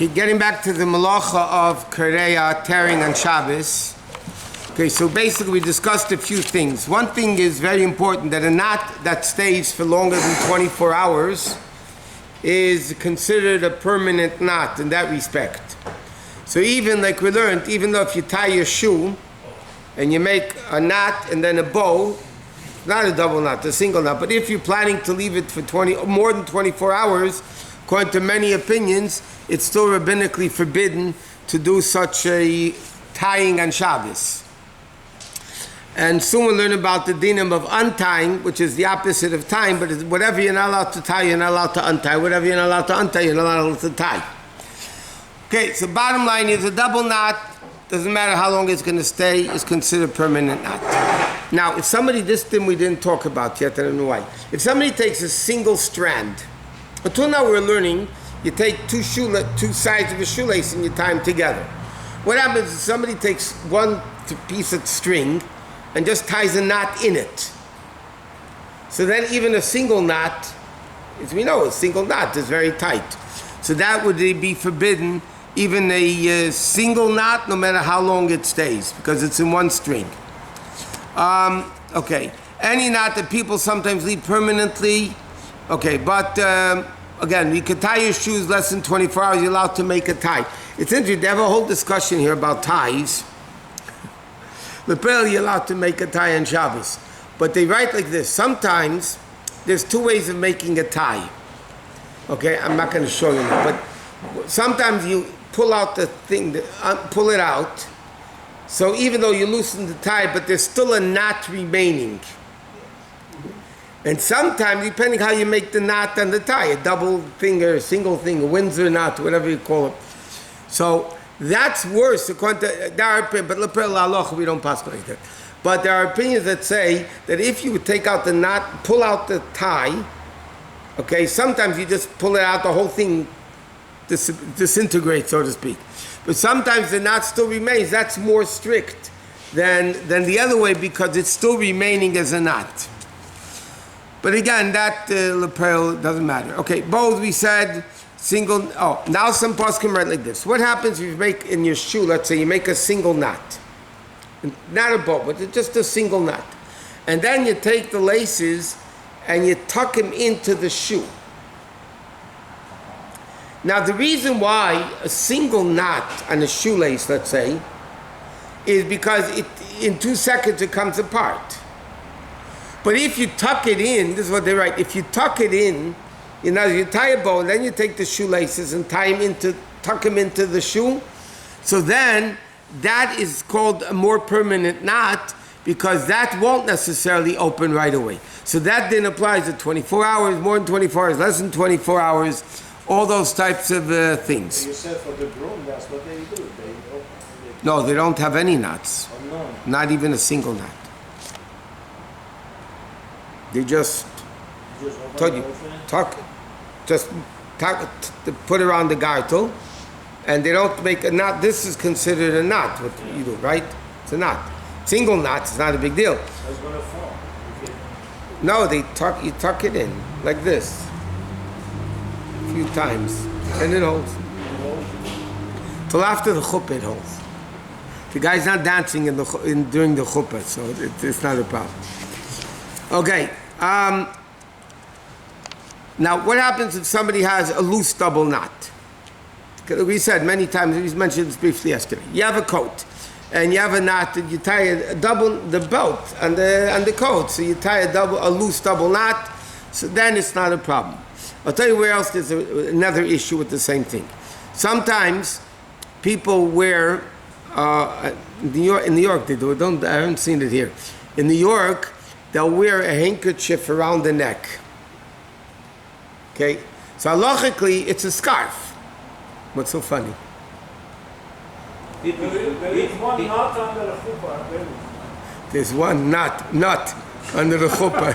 Okay, getting back to the malacha of kareya, tearing on Shabbos. Okay, so basically we discussed a few things. One thing is very important, that a knot that stays for longer than 24 hours is considered a permanent knot in that respect. So even like we learned, even though if you tie your shoe and you make a knot and then a bow, not a double knot, a single knot, but if you're planning to leave it for more than 24 hours, according to many opinions, it's still rabbinically forbidden to do such a tying on Shabbos. And soon we'll learn about the dinim of untying, which is the opposite of tying, but whatever you're not allowed to tie, you're not allowed to untie. Whatever you're not allowed to untie, you're not allowed to tie. Okay, so bottom line is a double knot, doesn't matter how long it's going to stay, is considered permanent knot. Now, if somebody, this thing we didn't talk about yet, I don't know why. If somebody takes a single strand, until now we're learning, you take two sides of a shoelace and you tie them together. What happens is somebody takes one piece of string and just ties a knot in it. So then even a single knot, as we know, a single knot is very tight. So that would be forbidden, even a single knot, no matter how long it stays, because it's in one string. Okay, any knot that people sometimes leave permanently, okay, but again, you could tie your shoes less than 24 hours, you're allowed to make a tie. It's interesting, they have a whole discussion here about ties. Literally, you're allowed to make a tie on Shabbos. But they write like this, sometimes there's two ways of making a tie. Okay, I'm not going to show you now, but sometimes you pull out the thing, pull it out, so even though you loosen the tie, but there's still a knot remaining. And sometimes, depending how you make the knot on the tie, a double finger, a single thing, a Windsor knot, whatever you call it. So that's worse according to their opinion, but we don't pass like that. But there are opinions that say that if you take out the knot, pull out the tie, okay, sometimes you just pull it out, the whole thing disintegrates, so to speak. But sometimes the knot still remains. That's more strict than the other way because it's still remaining as a knot. But again, that lapel doesn't matter. Okay, both we said single. Now some poskim write like this. What happens if you make in your shoe? Let's say you make a single knot, not a bow, but just a single knot, and then you take the laces and you tuck them into the shoe. Now the reason why a single knot on a shoelace, let's say, is because in 2 seconds it comes apart. But if you tuck it in, this is what they write, if you tuck it in, you tie a bow, and then you take the shoelaces and tuck them into the shoe, so then that is called a more permanent knot because that won't necessarily open right away. So that then applies to 24 hours, more than 24 hours, less than 24 hours, all those types of things. You said for the broom, that's what they do. No, they don't have any knots. Oh, no. Not even a single knot. They just put it around the gartel, and they don't make a knot. This is considered a knot, what you do, right? It's a knot. Single knot is not a big deal. It's going to fall. No, you tuck it in, like this. A few times, and it holds. Till after the chuppah it holds. The guy's not dancing during the chuppah, so it's not a problem. Okay. Now, what happens if somebody has a loose double knot? We said many times, we mentioned this briefly yesterday. You have a coat, and you have a knot, and you tie the belt on the coat, so you tie a loose double knot, so then it's not a problem. I'll tell you where else there's another issue with the same thing. Sometimes people wear, in New York they do it, I haven't seen it here. In New York, they'll wear a handkerchief around the neck. Okay? So halachically, it's a scarf. What's so funny? There's one knot under the chuppah. There's one nut under the chuppah.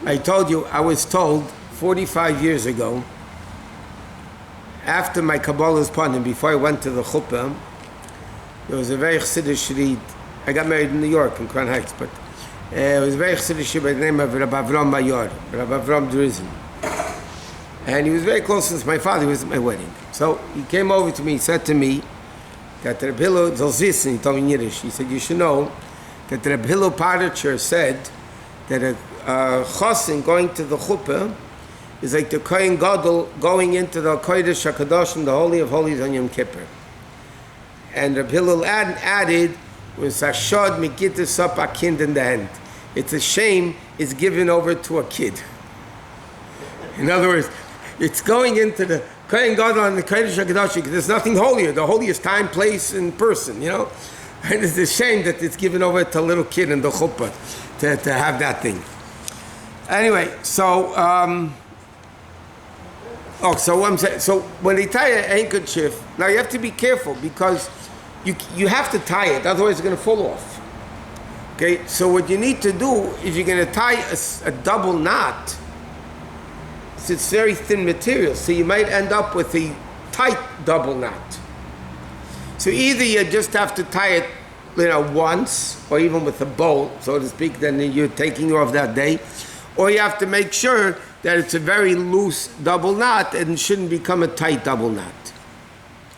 I told you, I was told 45 years ago, after my Kabbalah's Panim, before I went to the chuppah, there was a very Chassidish Reed. I got married in New York, in Crown Heights, but it was a very Chassidish by the name of Rabbi Avram Mayor, Rabbi Avram Drizin. And he was very close to my father. He was at my wedding. So he came over to me, he said to me that Rabbi Hillel Zolzis, and he told me in Yiddish, he said, you should know that Rabbi Hillel Paritcher said that a chosin going to the chuppah is like the Kohen Gadol going into the Kodesh HaKadosh, the Holy of Holies on Yom Kippur. And Rabbi Hillel added, when Sashod Mikitis up a kind in the hand. It's a shame it's given over to a kid. In other words, it's going into the Kohen Gadol and the Kodesh HaKadosh because there's nothing holier. The holiest time, place, and person, you know? And it's a shame that it's given over to a little kid in the chuppah to have that thing. Anyway, so, so what I'm saying, so when they tie a handkerchief, now you have to be careful because you have to tie it, otherwise it's going to fall off. Okay, so what you need to do is you're going to tie a double knot. It's very thin material, so you might end up with a tight double knot. So either you just have to tie it, once, or even with a bow, so to speak, then you're taking off that day, or you have to make sure that it's a very loose double knot and it shouldn't become a tight double knot.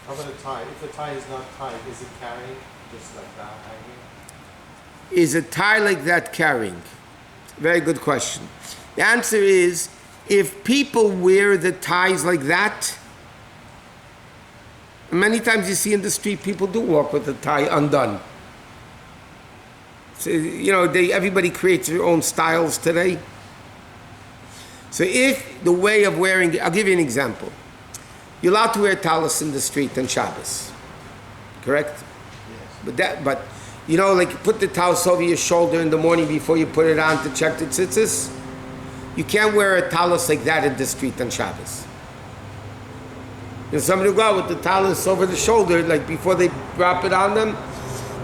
How about a tie? If the tie is not tight, is it carrying just like that hanging? Is a tie like that carrying? Very good question. The answer is, if people wear the ties like that, many times you see in the street people do walk with the tie undone. So, everybody creates their own styles today. So if the way of wearing, I'll give you an example. You're allowed to wear talis in the street on Shabbos, correct? Yes. But like you put the talis over your shoulder in the morning before you put it on to check the tzitzis. You can't wear a talis like that in the street on Shabbos. Somebody will go out with the talis over the shoulder, like before they wrap it on them.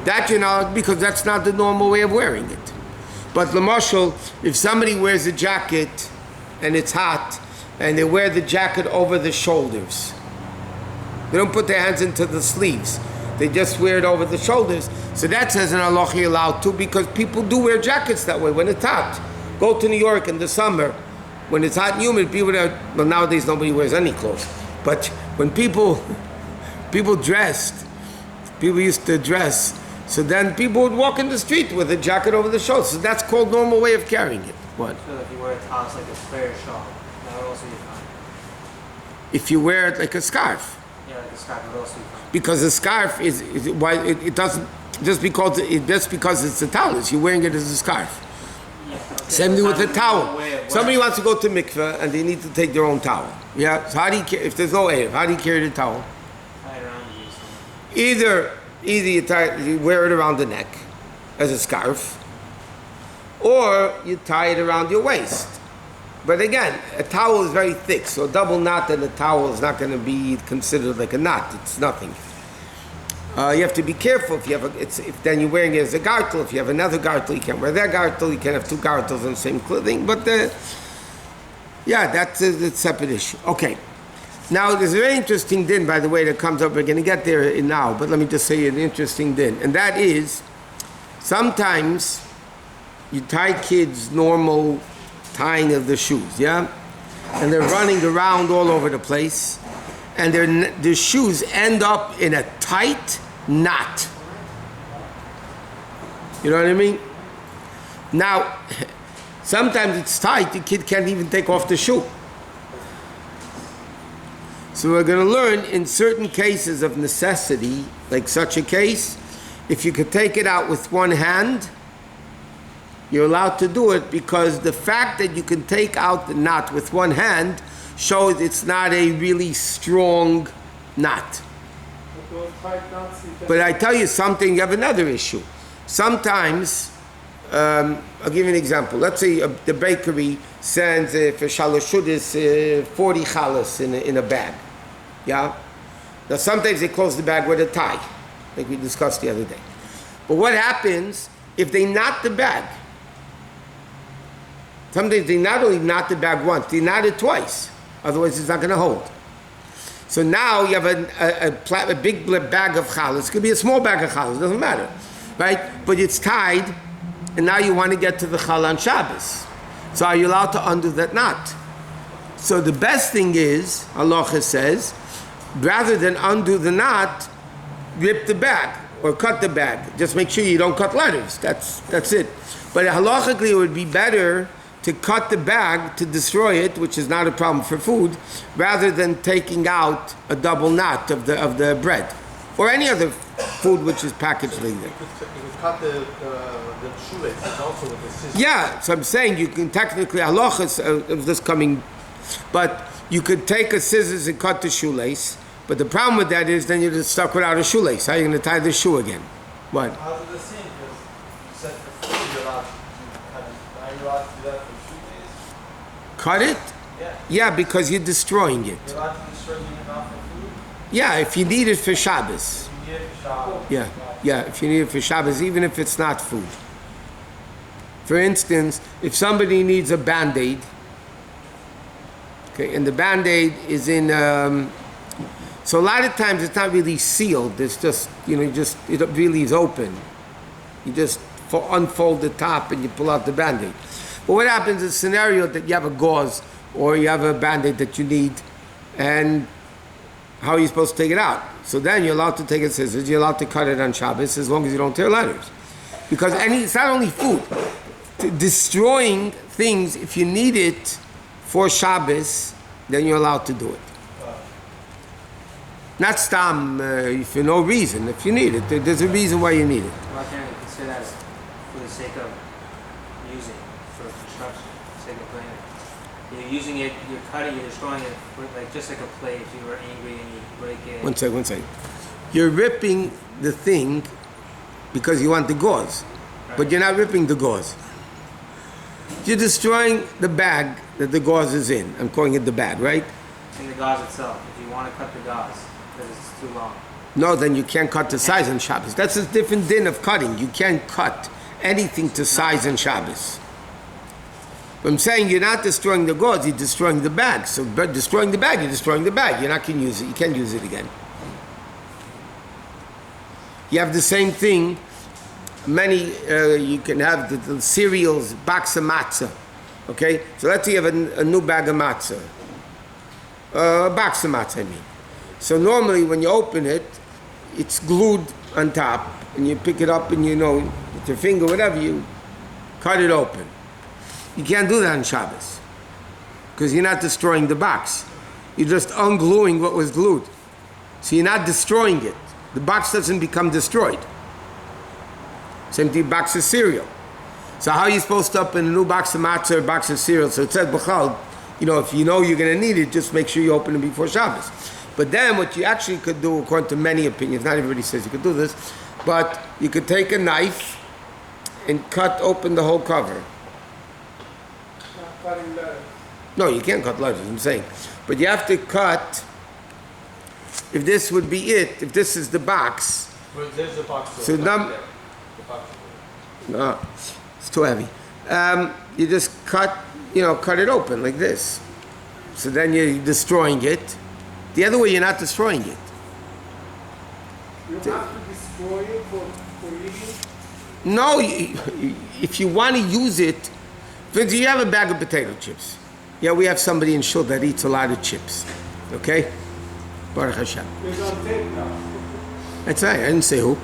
That, because that's not the normal way of wearing it. But l'mashal, if somebody wears a jacket and it's hot, and they wear the jacket over the shoulders, they don't put their hands into the sleeves. They just wear it over the shoulders. So that says in Allah you're allowed to, because people do wear jackets that way when it's hot. Go to New York in the summer, when it's hot and humid, nowadays nobody wears any clothes. But when people used to dress, so then people would walk in the street with a jacket over the shoulders. So that's called normal way of carrying it. What? So if you wear a talis like a prayer shawl, that would also be fine. If you wear it like a scarf. Yeah, like a scarf would also be fine. Because a scarf is why it doesn't, just because it's a talis, you're wearing it as a scarf. Yeah, okay. Same thing with a towel. Somebody wants to go to mikveh and they need to take their own towel. Yeah. So how do you if there's no air, how do you carry the towel? Tie it around you. Either you wear it around the neck as a scarf, or you tie it around your waist. But again, a towel is very thick, so a double knot in a towel is not going to be considered like a knot. It's nothing. You have to be careful if then you're wearing it as a gartel. If you have another gartel, you can't wear that gartel. You can't have two gartels on the same clothing. But that's a separate issue. Okay. Now, there's a very interesting din, by the way, that comes up. We're going to get there now, but let me just say an interesting din. And that is, sometimes you tie kids normal tying of the shoes, yeah? And they're running around all over the place, and their shoes end up in a tight knot. You know what I mean? Now, sometimes it's tight, the kid can't even take off the shoe. So we're going to learn in certain cases of necessity, like such a case, if you could take it out with one hand, you're allowed to do it, because the fact that you can take out the knot with one hand shows it's not a really strong knot. But I tell you something, you have another issue. Sometimes, I'll give you an example. Let's say the bakery sends for shalashudis 40 chalas in a bag. Yeah? Now sometimes they close the bag with a tie, like we discussed the other day. But what happens if they knot the bag? Sometimes they not only knot the bag once, they knot it twice. Otherwise it's not going to hold. So now you have a big bag of chalas. It could be a small bag of chalas, doesn't matter. Right? But it's tied, and now you want to get to the challah on Shabbos. So are you allowed to undo that knot? So the best thing is, halacha says, rather than undo the knot, rip the bag or cut the bag. Just make sure you don't cut letters. That's it. But halachically, it would be better to cut the bag to destroy it, which is not a problem for food, rather than taking out a double knot of the bread or any other food which is packaged like that. You could cut the shoelaces also with the scissors. Yeah, so I'm saying you can technically halachas of this coming, but you could take a scissors and cut the shoelace. But the problem with that is then you're just stuck without a shoelace. How are you going to tie the shoe again? What? How's it the same? Because you said for food you're allowed to cut it. Now you're allowed to do that for shoelace? Cut it? Yeah. Yeah, because you're destroying it. You're allowed to destroy it not for food? Yeah, if you need it for Shabbos. You need it for Shabbat. Yeah, if you need it for Shabbos, even if it's not food. For instance, if somebody needs a Band-Aid, okay, and the Band-Aid is in, so a lot of times it's not really sealed, it's just, it really is open. You just unfold the top and you pull out the Band-Aid. But what happens in a scenario that you have a gauze or you have a Band-Aid that you need, and how are you supposed to take it out? So then you're allowed to take a scissors, you're allowed to cut it on Shabbos as long as you don't tear letters. Because it's not only food. Destroying things, if you need it for Shabbos, then you're allowed to do it. Not stam for no reason. If you need it, there's a reason why you need it. Why can't you consider that for the sake of using, for construction, for the sake of playing it? You're using it, you're cutting, you're destroying it, like just like a plate. If you were angry and you break it. One second. You're ripping the thing because you want the gauze, but you're not ripping the gauze. You're destroying the bag that the gauze is in. I'm calling it the bag, right? In the gauze itself, if you want to cut the gauze, because it's too long. No, then you can't cut to size on Shabbos. That's a different din of cutting. You can't cut anything to size on Shabbos. But I'm saying you're not destroying the gauze, you're destroying the bag. So destroying the bag, you're destroying the bag. You're not going to use it. You can't use it again. You have the same thing. You can have the cereals, box of matzah. Okay? So let's say you have a new bag of matzah. A box of matzah, I mean. So normally when you open it, it's glued on top, and you pick it up and with your finger, whatever, you cut it open. You can't do that on Shabbos, because you're not destroying the box. You're just ungluing what was glued. So you're not destroying it. The box doesn't become destroyed. Same thing, box of cereal. So how are you supposed to open a new box of matzah or box of cereal? So it says, B'chal, if you know you're going to need it, just make sure you open it before Shabbos. But then what you actually could do, according to many opinions, not everybody says you could do this, but you could take a knife and cut open the whole cover. Not cutting letters. No, you can't cut letters, I'm saying. But you have to cut, if this would be it, if this is the box. Well, there's the box. So The box. No, it's too heavy. You just cut it open like this. So then you're destroying it. The other way, you're not destroying it. You have to destroy it for eating. No, if you want to use it, for instance, you have a bag of potato chips. Yeah, we have somebody in Shul that eats a lot of chips. Okay? Baruch Hashem. It's on tape now. That's right, I didn't say who.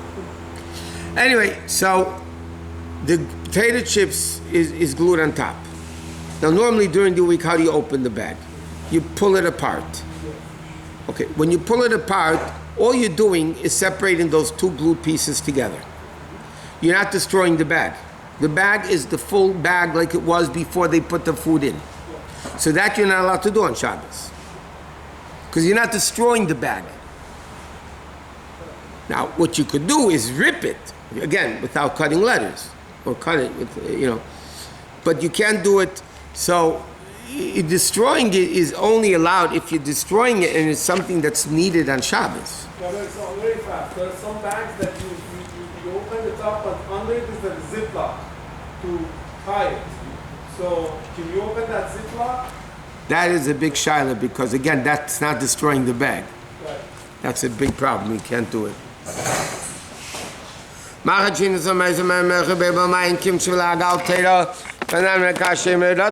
Anyway, so the potato chips is glued on top. Now normally during the week, how do you open the bag? You pull it apart. Okay, when you pull it apart, all you're doing is separating those two glued pieces together. You're not destroying the bag. The bag is the full bag like it was before they put the food in. So that you're not allowed to do on Shabbos. Because you're not destroying the bag. Now, what you could do is rip it, again, without cutting letters. Or cut it with, But you can't do it, so destroying it is only allowed if you're destroying it and it's something that's needed on Shabbos. But it's very fast. There are some bags that you open the top, but under it is a ziplock to tie it. So can you open that ziplock? That is a big shiloh because, again, that's not destroying the bag. Right. That's a big problem. You can't do it.